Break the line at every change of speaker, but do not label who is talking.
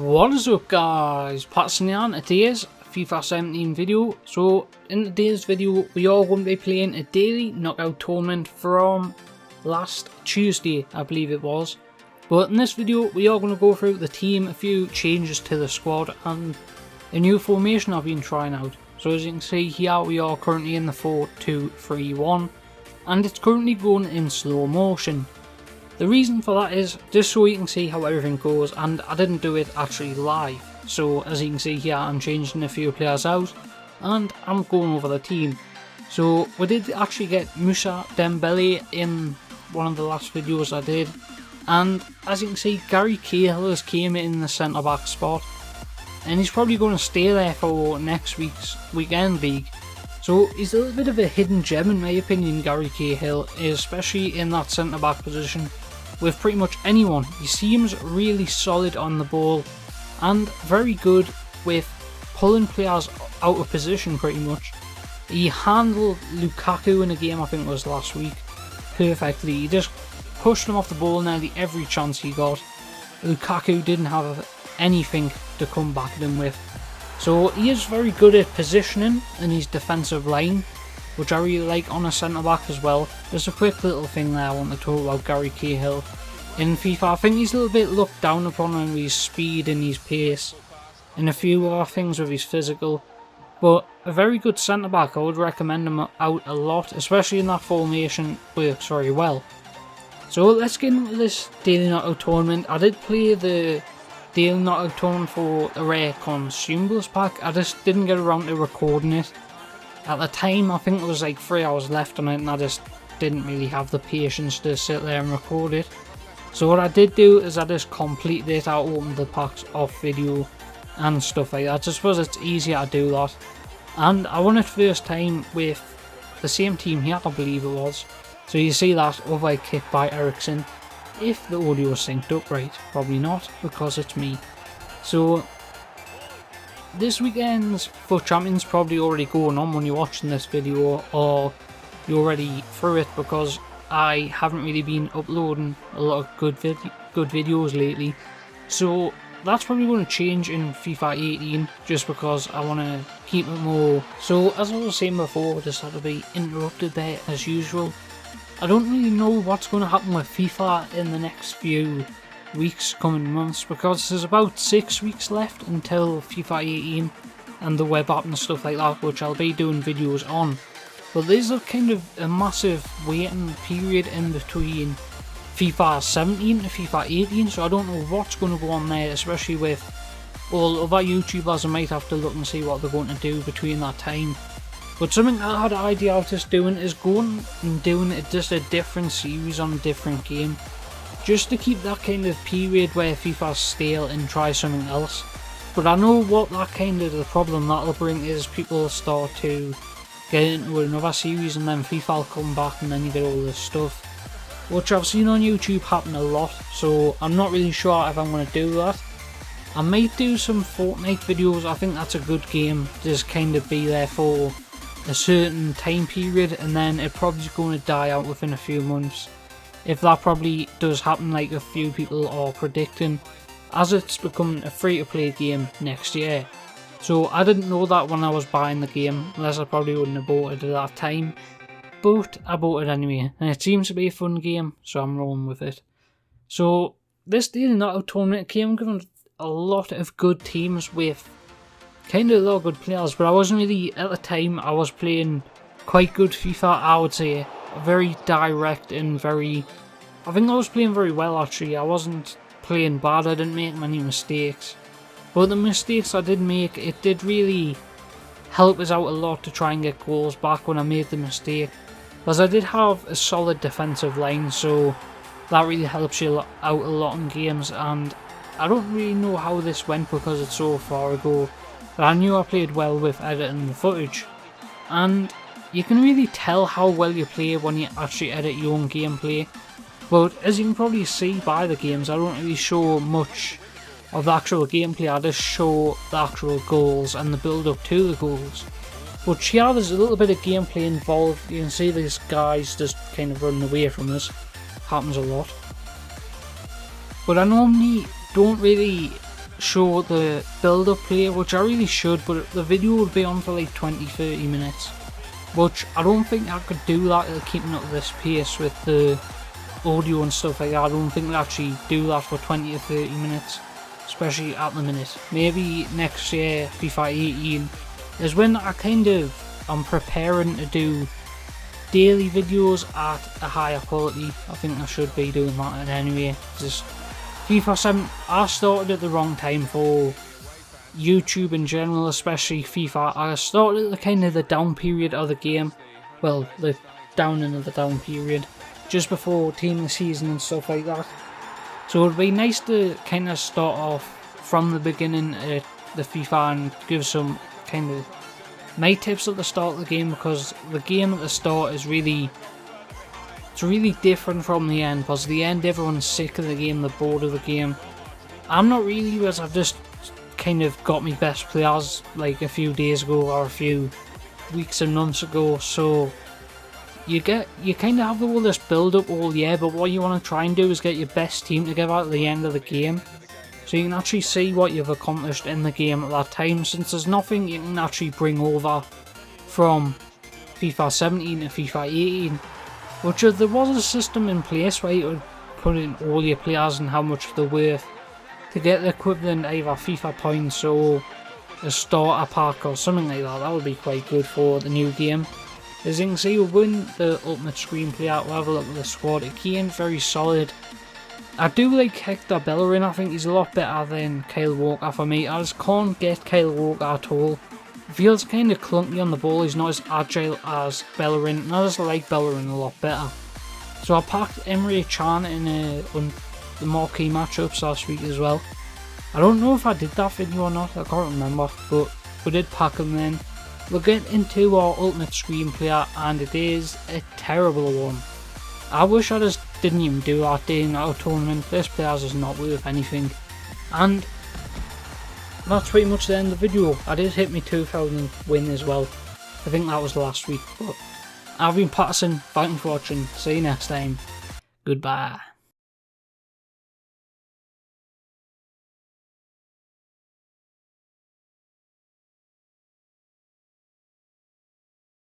What is up guys, Patterson here, and today's FIFA 17 video. So in today's video we are going to be playing a daily knockout tournament from last Tuesday, I believe it was. But in this video we are going to go through the team, a few changes to the squad and a new formation I've been trying out. So as you can see here we are currently in the 4-2-3-1 and it's currently going in slow motion. The reason for that is just so you can see how everything goes, and I didn't do it actually live. So as you can see here I'm changing a few players out and I'm going over the team. So we did actually get Moussa Dembele in one of the last videos I did, and as you can see Gary Cahill has came in the centre back spot and he's probably going to stay there for next week's weekend league. So he's a little bit of a hidden gem in my opinion, Gary Cahill, especially in that centre back position. With pretty much anyone, he seems really solid on the ball and very good with pulling players out of position pretty much. He handled Lukaku in a game, I think it was last week, perfectly. He just pushed him off the ball nearly every chance he got. Lukaku didn't have anything to come back at him with. So he is very good at positioning in his defensive line, which I really like on a centre back as well. There's a quick little thing there I want to talk about Gary Cahill. In FIFA I think he's a little bit looked down upon with his speed and his pace and a few other things with his physical. But a very good centre back, I would recommend him out a lot, especially in that formation, works very well. So let's get into this daily knockout tournament. I did play the daily knockout tournament for a rare consumables pack, I just didn't get around to recording it. At the time I think it was like 3 hours left on it and I just didn't really have the patience to sit there and record it. So what I did do is I just completed it, I opened the packs off video and stuff like that. I suppose it's easier to do that. And I won it first time with the same team here, I believe it was. So you see that overhead kick by Ericsson. If the audio is synced up right, probably not because it's me. So this weekend's FUT Champions probably already going on when you're watching this video, or you're already through it because I haven't really been uploading a lot of good videos lately. So that's probably going to change in FIFA 18 just because I want to keep it more. So as I was saying before, I just had to be interrupted there as usual. I don't really know what's going to happen with FIFA in the next few weeks, coming months, because there's about 6 weeks left until FIFA 18 and the web app and stuff like that, which I'll be doing videos on. But there's a kind of a massive waiting period in between FIFA 17 to FIFA 18, so I don't know what's going to go on there, especially with all other YouTubers. I might have to look and see what they're going to do between that time. But something I had an idea of just doing is going and doing just a different series on a different game, just to keep that kind of period where FIFA's stale and try something else. But I know what that kind of the problem that'll bring is people start to get into another series and then FIFA will come back and then you get all this stuff, which I've seen on YouTube happen a lot, so I'm not really sure if I'm going to do that. I might do some Fortnite videos. I think that's a good game to just kind of be there for a certain time period and then it's probably going to die out within a few months. If that probably does happen like a few people are predicting, as it's becoming a free-to-play game next year. So I didn't know that when I was buying the game, unless I probably wouldn't have bought it at that time. But I bought it anyway, and it seems to be a fun game, so I'm rolling with it. So this daily knockout tournament came given a lot of good teams with kind of a lot of good players, but I wasn't really, at the time, I was playing quite good FIFA, I would say. Very direct and very, I think I was playing very well actually. I wasn't playing bad, I didn't make many mistakes. But the mistakes I did make, it did really help us out a lot to try and get goals back when I made the mistake. Because I did have a solid defensive line, so that really helps you out a lot in games. And I don't really know how this went because it's so far ago, but I knew I played well with editing the footage. And you can really tell how well you play when you actually edit your own gameplay. But as you can probably see by the games, I don't really show much of the actual gameplay, I just show the actual goals and the build up to the goals. But here there's a little bit of gameplay involved. You can see these guys just kind of running away from us, happens a lot. But I normally don't really show the build-up play, which I really should, but the video would be on for like 20-30 minutes, which I don't think I could do that keeping up this pace with the audio and stuff like that. I don't think I'll actually do that for 20 to 30 minutes, especially at the minute. Maybe next year, FIFA 18, is when I'm preparing to do daily videos at a higher quality. I think I should be doing that anyway. Just FIFA 7, I started at the wrong time for YouTube in general, especially FIFA. I started at the down period of the game, well, the down end of the down period, just before team of the season and stuff like that. So it'd be nice to kind of start off from the beginning at the FIFA and give some kind of my tips at the start of the game, because the game at the start is really different from the end, because the end everyone's sick of the game, they're bored of the game. I'm not really, because I've just kind of got my best players like a few days ago or a few weeks and months ago, so you kind of have all this build up all year, but what you want to try and do is get your best team together at the end of the game, so you can actually see what you've accomplished in the game at that time, since there's nothing you can actually bring over from FIFA 17 to FIFA 18, which there was a system in place where you could put in all your players and how much they're worth to get the equivalent either FIFA points or a starter pack or something like that. That would be quite good for the new game. As you can see, we're in the ultimate screenplay. We'll have a look at the squad. Again, very solid. I do like Hector Bellerin. I think he's a lot better than Kyle Walker for me. I just can't get Kyle Walker at all. Feels kind of clunky on the ball. He's not as agile as Bellerin, and I just like Bellerin a lot better. So I packed Emre Can in the marquee matchups last week as well. I don't know if I did that video or not, I can't remember, but we did pack him then. We'll get into our ultimate screenplay, and it is a terrible one. I wish I just didn't even do that day in our tournament. This player's is not worth anything. And that's pretty much the end of the video. I did hit my 2000 win as well. I think that was last week. But I've been Patterson. Thank you for watching. See you next time. Goodbye.